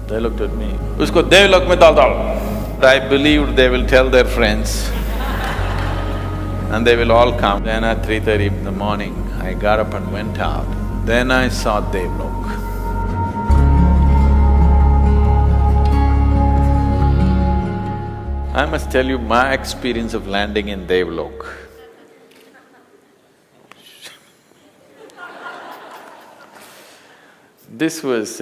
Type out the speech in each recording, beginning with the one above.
They looked at me, "Usko Devlok mein dal dal." I believed they will tell their friends and they will all come. Then at 3:30 in the morning, I got up and went out. Then I saw Devlok. I must tell you my experience of landing in Devlok. This was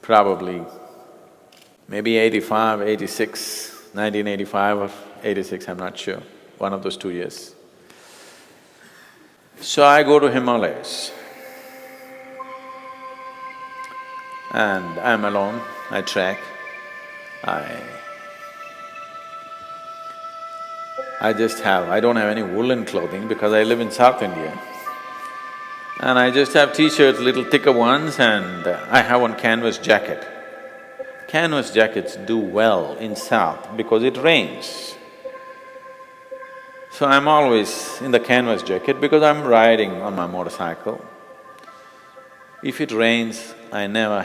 probably maybe 85, 86, 1985 or 86, I'm not sure, one of those 2 years. So I go to Himalayas and I'm alone, I trek. I don't have any woolen clothing because I live in South India. And I just have t-shirts, little thicker ones, and I have one canvas jacket. Canvas jackets do well in South because it rains. So I'm always in the canvas jacket because I'm riding on my motorcycle. If it rains, I never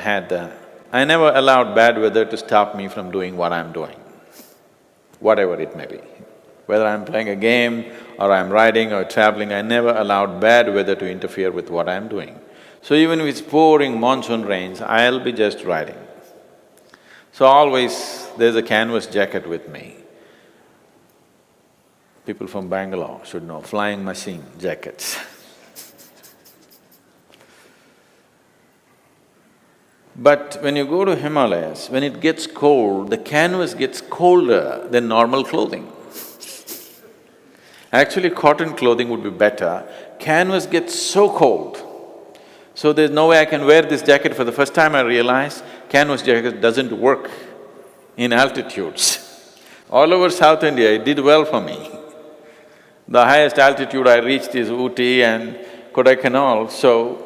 allowed bad weather to stop me from doing what I'm doing, whatever it may be. Whether I'm playing a game or I'm riding or traveling, I never allowed bad weather to interfere with what I'm doing. So even if it's pouring monsoon rains, I'll be just riding. So always there's a canvas jacket with me. People from Bangalore should know, flying machine jackets. But when you go to Himalayas, when it gets cold, the canvas gets colder than normal clothing. Actually, cotton clothing would be better. Canvas gets so cold, so there's no way I can wear this jacket. For the first time I realized canvas jacket doesn't work in altitudes. All over South India, it did well for me. The highest altitude I reached is Ooty and Kodaikanal, so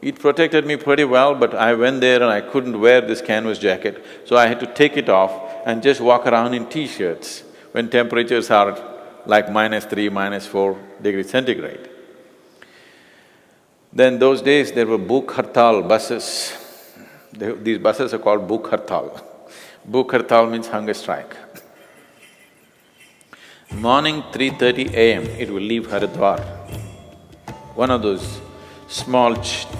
it protected me pretty well, but I went there and I couldn't wear this canvas jacket, so I had to take it off and just walk around in t-shirts when temperatures are like -3, -4 degrees centigrade. Then those days there were Bhuk Hartal buses. These buses are called Bhuk Hartal. Bhuk Hartal means hunger strike. Morning 3:30 AM, it will leave Haridwar. One of those small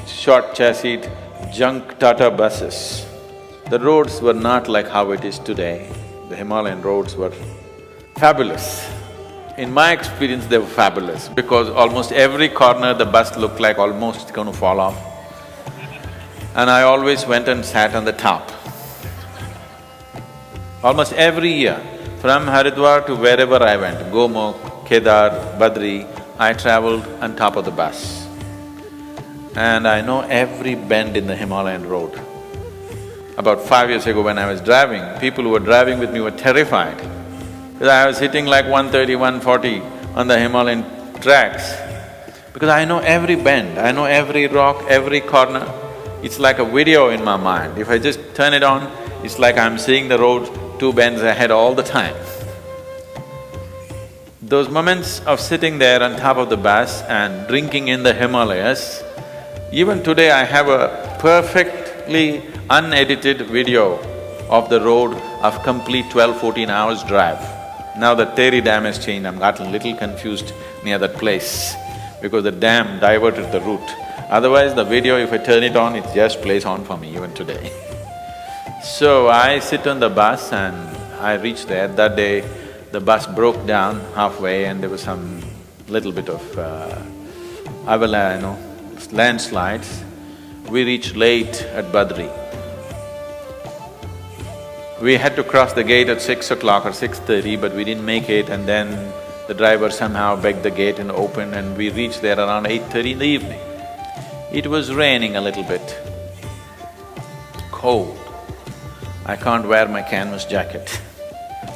short chassis junk Tata buses. The roads were not like how it is today. The Himalayan roads were fabulous. In my experience, they were fabulous because almost every corner the bus looked like almost going to fall off. And I always went and sat on the top. Almost every year, from Haridwar to wherever I went, Gomukh, Kedar, Badri, I travelled on top of the bus. And I know every bend in the Himalayan road. About 5 years ago when I was driving, people who were driving with me were terrified. Because I was hitting like 130, 140 on the Himalayan tracks. Because I know every bend, I know every rock, every corner. It's like a video in my mind. If I just turn it on, it's like I'm seeing the road 2 bends ahead all the time. Those moments of sitting there on top of the bus and drinking in the Himalayas, even today I have a perfectly unedited video of the road of complete 12-14 hours drive. Now the Teri Dam has changed, I'm got a little confused near that place because the dam diverted the route. Otherwise, the video, if I turn it on, it just plays on for me even today. So I sit on the bus and I reach there. That day, the bus broke down halfway and there was some little bit of landslides. We reached late at Badri. We had to cross the gate at 6 o'clock or 6:30, but we didn't make it, and then the driver somehow begged the gate and opened, and we reached there around 8:30 in the evening. It was raining a little bit, cold. I can't wear my canvas jacket,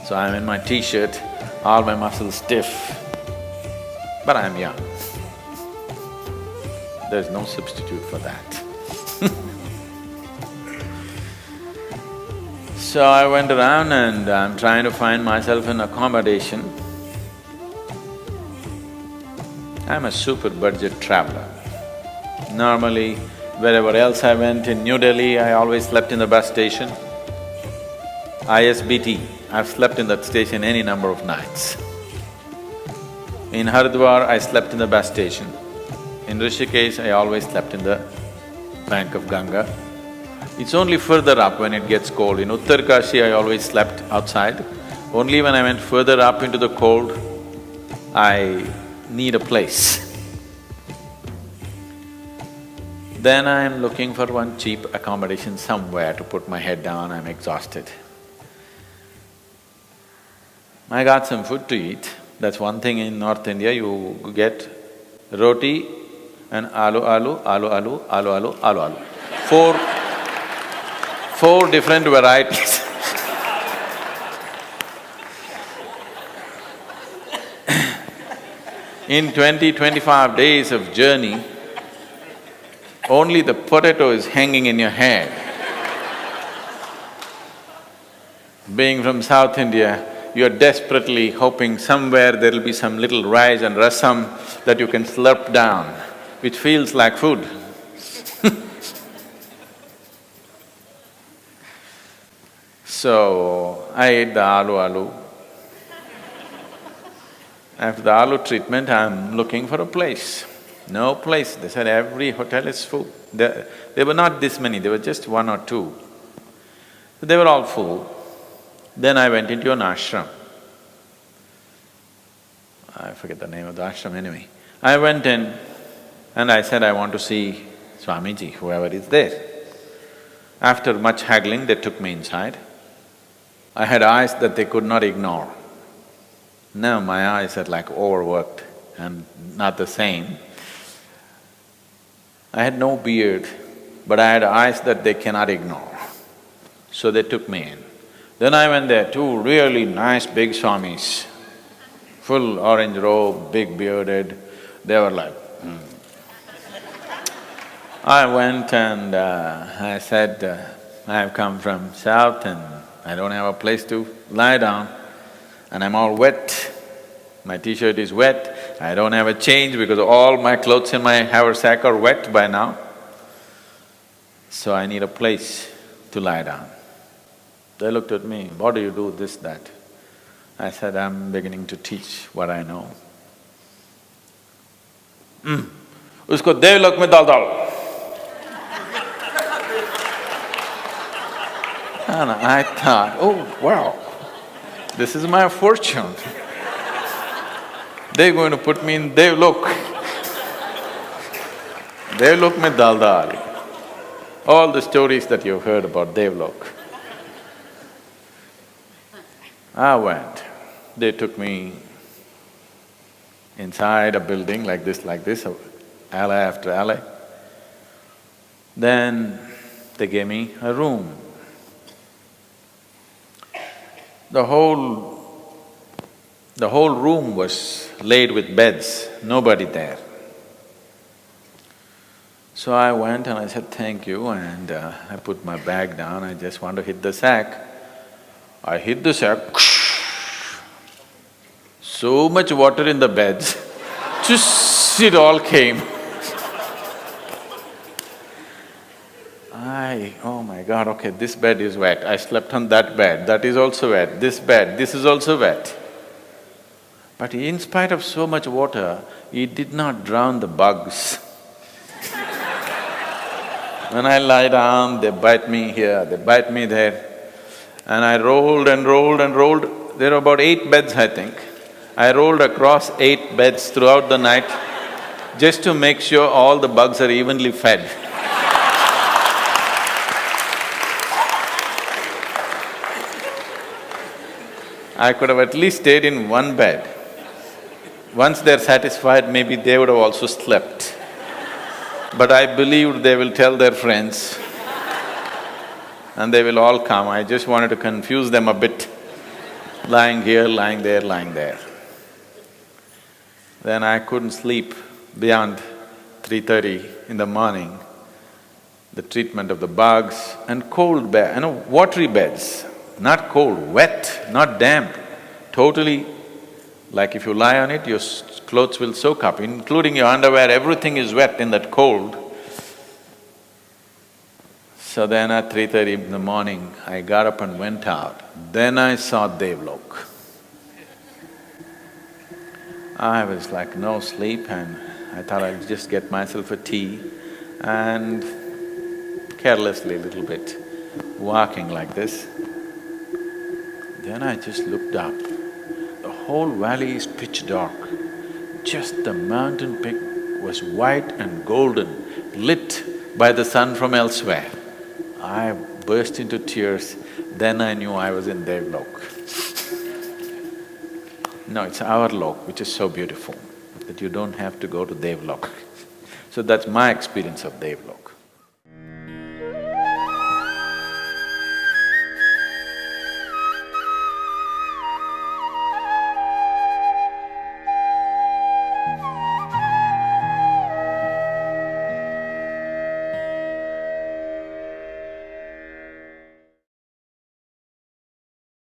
so I'm in my t-shirt, all my muscles stiff, but I'm young. There's no substitute for that. So I went around and I'm trying to find myself an accommodation. I'm a super budget traveler. Normally, Wherever else I went, in New Delhi, I always slept in the bus station. ISBT, I've slept in that station any number of nights. In Haridwar, I slept in the bus station. In Rishikesh, I always slept in the bank of Ganga. It's only further up when it gets cold. In Uttarkashi, I always slept outside. Only when I went further up into the cold, I need a place. Then I'm looking for one cheap accommodation somewhere to put my head down, I'm exhausted. I got some food to eat. That's one thing in North India, you get roti and aloo. Four different varieties. In 20-25 days of journey, only the potato is hanging in your head. Being from South India, you're desperately hoping somewhere there'll be some little rice and rasam that you can slurp down, which feels like food. So, I ate the aloo. After the aloo treatment, I'm looking for a place. No place. They said every hotel is full. There were not this many, there were just one or two. They were all full. Then I went into an ashram. I forget the name of the ashram anyway. I went in and I said, I want to see Swamiji, whoever is there. After much haggling, they took me inside. I had eyes that they could not ignore. Now my eyes are like overworked and not the same. I had no beard, but I had eyes that they cannot ignore. So they took me in. Then I went there, two really nice big swamis, full orange robe, big bearded, they were like, I went and I said, I have come from south and I don't have a place to lie down and I'm all wet. My t-shirt is wet, I don't have a change because all my clothes in my haversack are wet by now. So I need a place to lie down. They looked at me, what do you do, this, that? I said, I'm beginning to teach what I know. Usko devlok mein dal dal. And I thought, oh wow, this is my fortune. They're going to put me in devlok. Devlok mein dal dal. All the stories that you've heard about devlok. I went. They took me inside a building like this, alley after alley. Then they gave me a room. The whole room was laid with beds, nobody there. So I went and I said, thank you, and I put my bag down, I just want to hit the sack. I hit the sack, so much water in the beds, just it all came. Oh my God, okay, this bed is wet, I slept on that bed, that is also wet, this bed, this is also wet. But in spite of so much water, it did not drown the bugs. When I lie down, they bite me here, they bite me there. And I rolled and rolled and rolled. There were about 8 beds, I think. I rolled across 8 beds throughout the night just to make sure all the bugs are evenly fed. I could have at least stayed in one bed. Once they're satisfied, maybe they would have also slept. But I believed they will tell their friends and they will all come. I just wanted to confuse them a bit, lying here, lying there, lying there. Then I couldn't sleep beyond 3:30 in the morning. The treatment of the bugs and cold bed, watery beds, not cold, wet, not damp, totally like if you lie on it, your clothes will soak up, including your underwear, everything is wet in that cold. So then at 3:30 in the morning, I got up and went out. Then I saw Devlok. I was like no sleep and I thought I'll just get myself a tea and carelessly a little bit, walking like this. Then I just looked up. The whole valley is pitch dark. Just the mountain peak was white and golden, lit by the sun from elsewhere. I burst into tears. Then I knew I was in Devlok. No, it's our lok which is so beautiful that you don't have to go to Devlok. So that's my experience of Devlok.